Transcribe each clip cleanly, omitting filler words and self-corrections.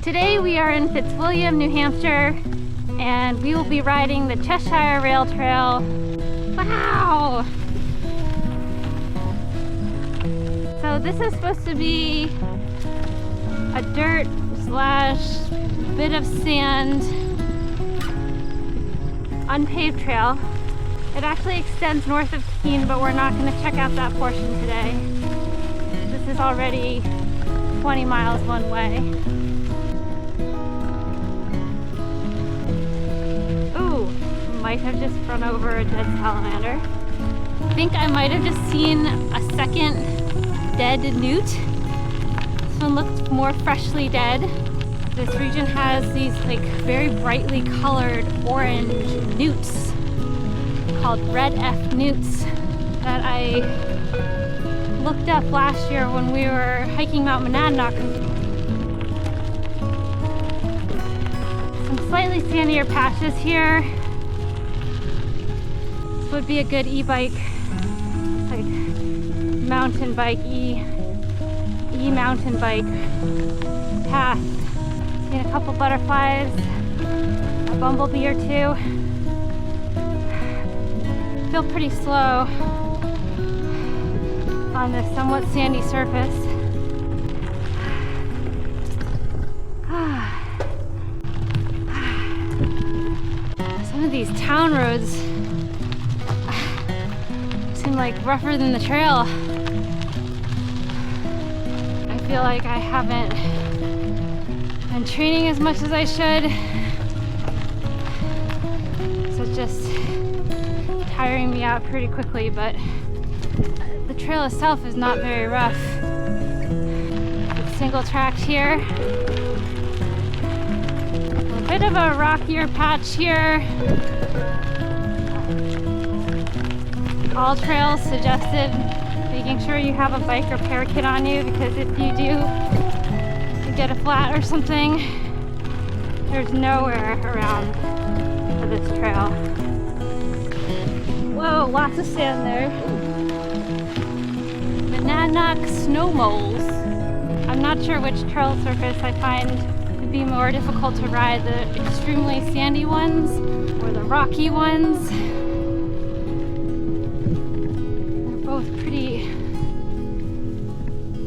Today we are in Fitzwilliam, New Hampshire, and we will be riding the Cheshire Rail Trail. Wow! So this is supposed to be a dirt slash bit of sand unpaved trail. It actually extends north of Keene, but we're not going to check out that portion today. This is already 20 miles one way. Ooh, might have just run over a dead salamander. I think I might have just seen a second dead newt. This one looked more freshly dead. This region has these like very brightly colored orange newts called red F newts that I looked up last year when we were hiking Mount Monadnock. Some slightly sandier patches here. This would be a good e-bike, like mountain bike, e-mountain bike path. Seen a couple butterflies, a bumblebee or two. Feel pretty slow on this somewhat sandy surface. Some of these town roads seem like rougher than the trail. I feel like I haven't been training as much as I should. So it's just tiring me out pretty quickly, but the trail itself is not very rough. It's single tracked here. A bit of a rockier patch here. All trails suggested making sure you have a bike repair kit on you, because if you do get a flat or something, there's nowhere around for this trail. Whoa, lots of sand there. Monadnock snow moles. I'm not sure which trail surface I find to be more difficult to ride, the extremely sandy ones or the rocky ones. They're both pretty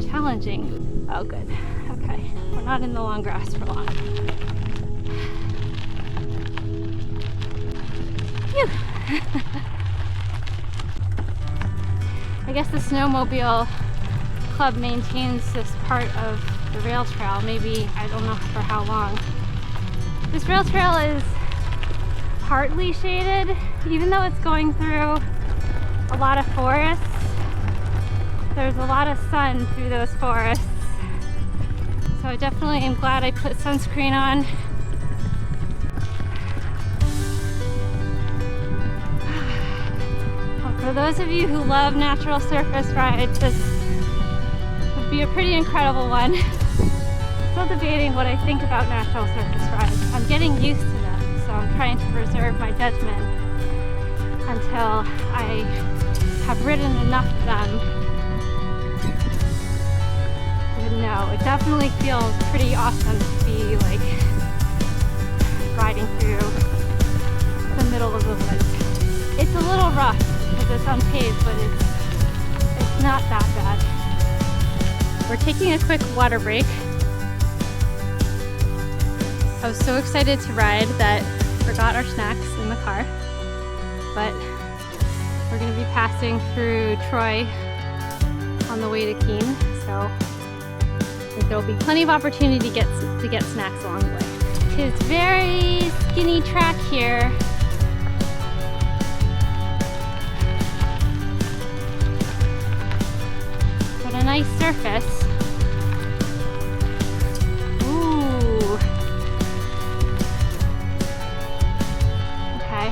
challenging. Oh, good. Okay, we're not in the long grass for long. Phew. I guess the snowmobile club maintains this part of the rail trail, maybe, I don't know for how long. This rail trail is partly shaded, even though it's going through a lot of forests. There's a lot of sun through those forests. So I definitely am glad I put sunscreen on. For those of you who love natural surface rides, this would be a pretty incredible one. Still debating what I think about natural surface rides. I'm getting used to them, so I'm trying to reserve my judgment until I have ridden enough of them. But no, it definitely feels pretty awesome to be like riding through the middle of the woods. It's a little rough because it's unpaved, but it's not that bad. We're taking a quick water break. I was so excited to ride that I forgot our snacks in the car, but we're going to be passing through Troy on the way to Keene, so I think there'll be plenty of opportunity to get snacks along the way. It's very skinny track here. But a nice surface. Ooh. Okay.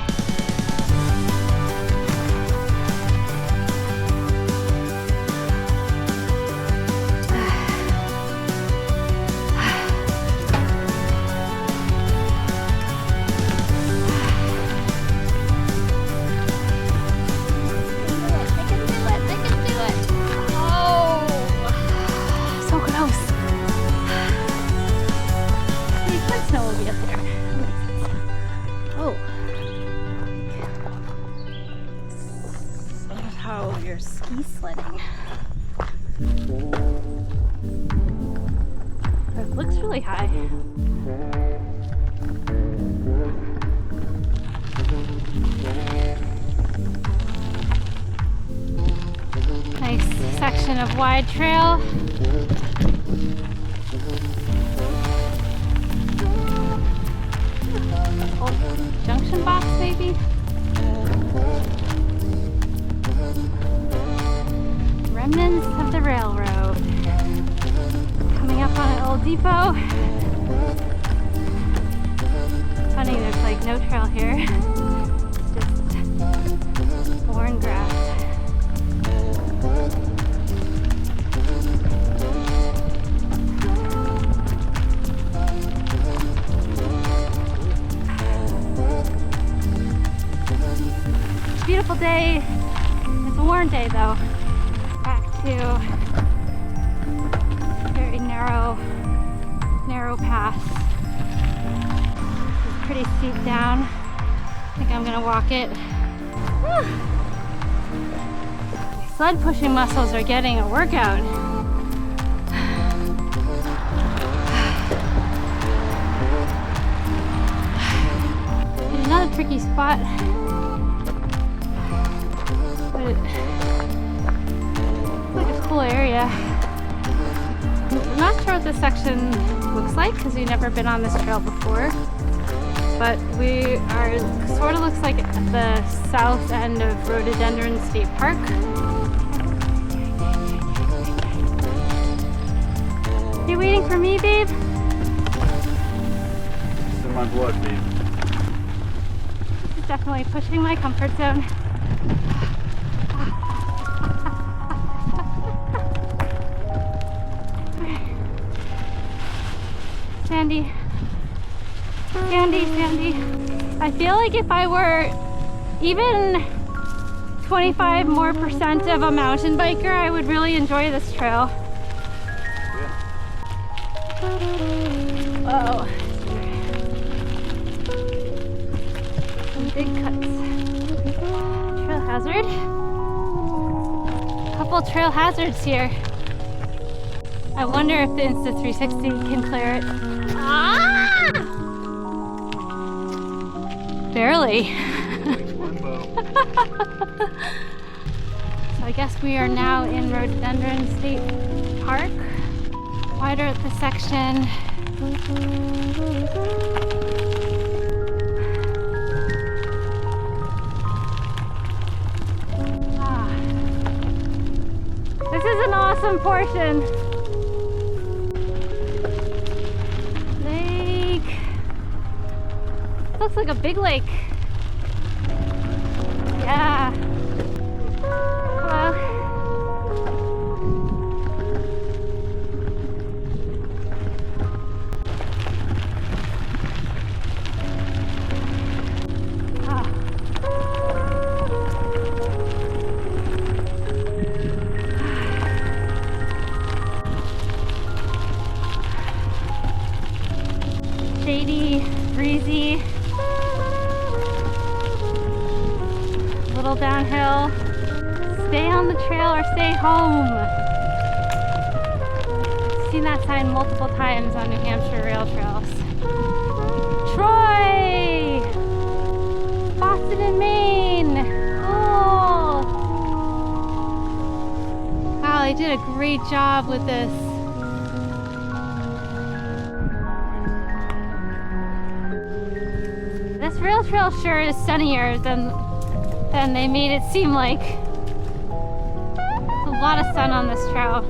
snow will be up there. Oh. That's how you're ski sledding. It looks really high. Nice section of wide trail. Old junction box, maybe? Remnants of the railroad. Coming up on an old depot. It's funny, there's like no trail here. Just worn grass. Beautiful day. It's a warm day though. Back to very narrow path. It's pretty steep down. I think I'm gonna walk it. My sled pushing muscles are getting a workout. Another tricky spot. It's like a cool area. I'm not sure what this section looks like because we've never been on this trail before, but we are sort of looks like at the south end of Rhododendron State Park. You waiting for me, babe? It's in my blood, babe. This is definitely pushing my comfort zone. Sandy. I feel like if I were even 25% more of a mountain biker, I would really enjoy this trail. Whoa. Some big cuts. Trail hazard. Couple trail hazards here. I wonder if the Insta360 can clear it. Ah! Barely. So I guess we are now in Rhododendron State Park. Wider at the section. This is an awesome portion. Looks like a big lake. Yeah. Hello. Ah. Shady, breezy. Little downhill. Stay on the trail or stay home. I've seen that sign multiple times on New Hampshire rail trails. Troy! Boston and Maine! Oh! Wow, they did a great job with this. This rail trail sure is sunnier than they made it seem like. A lot of sun on this trail.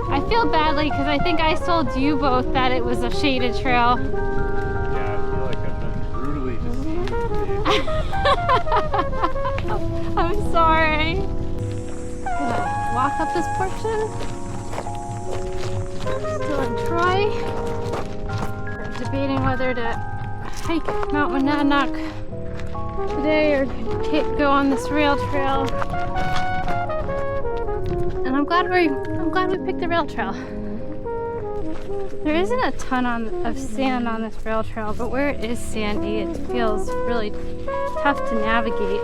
I feel badly because I think I told you both that it was a shaded trail. Yeah, I feel like I've been brutally deceived. I'm sorry. Gonna walk up this portion. Still in Troy. We're debating whether to hike Mount Monadnock today or go on this rail trail. And I'm glad we picked the rail trail. There isn't a ton of sand on this rail trail, but where it is sandy, it feels really tough to navigate.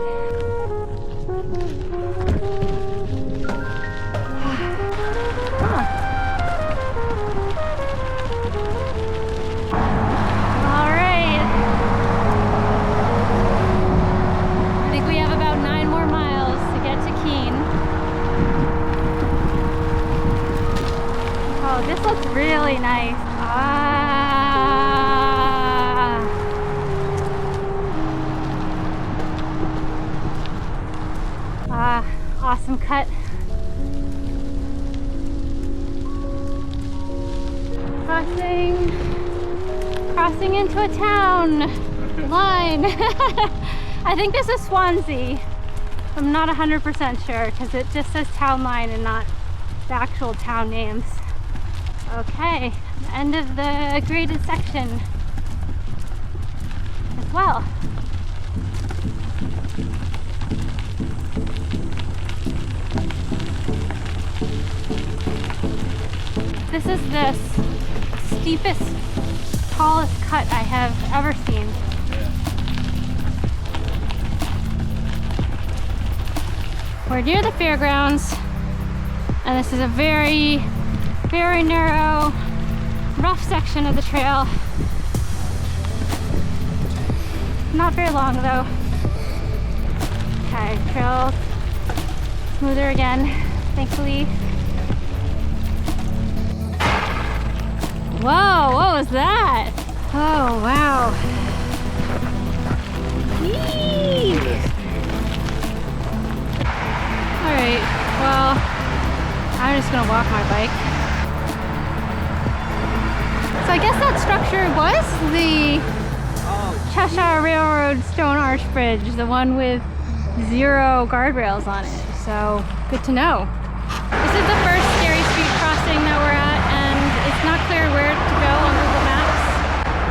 All right. I think we have about 9 more miles to get to Keene. Oh, this looks really nice. Awesome cut. Crossing into a town line. I think this is Swanzey. I'm not 100% sure because it just says town line and not the actual town names. Okay, end of the graded section as well. This is the steepest, tallest cut I have ever seen. We're near the fairgrounds, and this is a very, very narrow, rough section of the trail. Not very long though. Okay, trail smoother again, thankfully. Whoa, what was that? Oh, wow. Yee! All right, well, I'm just gonna walk my bike. So I guess that structure was the Cheshire Railroad Stone Arch Bridge, the one with 0 guardrails on it. So good to know. This is the first scary street crossing that we're at, and it's not clear where to go on Google Maps.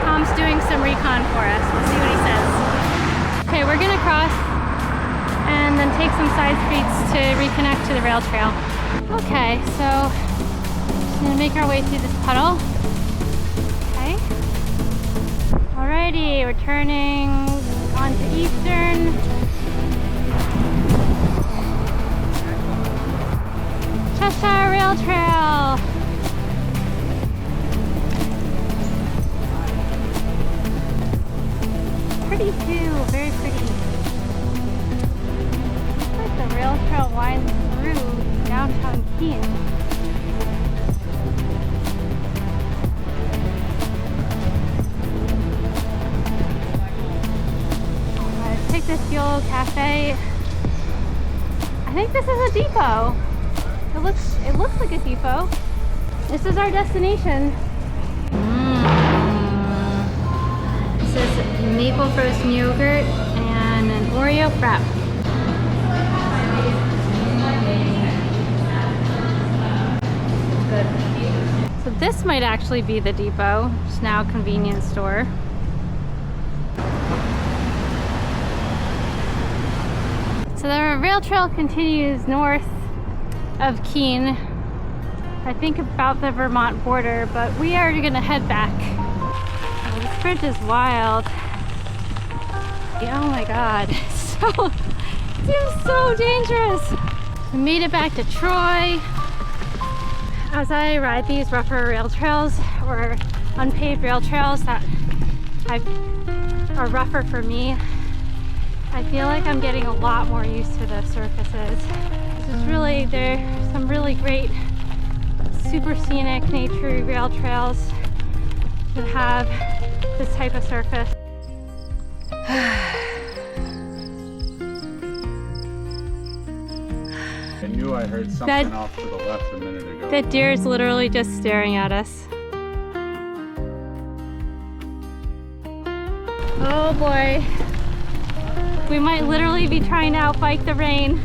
Tom's doing some recon for us. We'll see what he says. Okay, we're gonna cross and then take some side streets to reconnect to the rail trail. Okay, so just gonna make our way through this puddle. Okay. Alrighty, we're turning onto Eastern. Cheshire Rail Trail. Pretty too, very pretty. Looks like the rail trail winds through downtown Keene. Let's take this YOLO Cafe. I think this is a depot. It looks like a depot. This is our destination. This is maple frozen yogurt and an Oreo frap. Good. So this might actually be the depot. It's now a convenience store. So the rail trail continues north of Keene, I think about the Vermont border, but we are gonna head back. Oh, this bridge is wild. Oh my god, it seems so dangerous. We made it back to Troy. As I ride these rougher rail trails or unpaved rail trails that are rougher for me, I feel like I'm getting a lot more used to the surfaces. There's some really great, super scenic, nature rail trails that have this type of surface. I knew I heard something off to the left a minute ago. That deer is literally just staring at us. Oh boy. We might literally be trying to outbike the rain.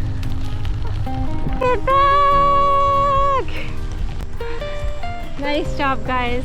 Get back! Nice job, guys.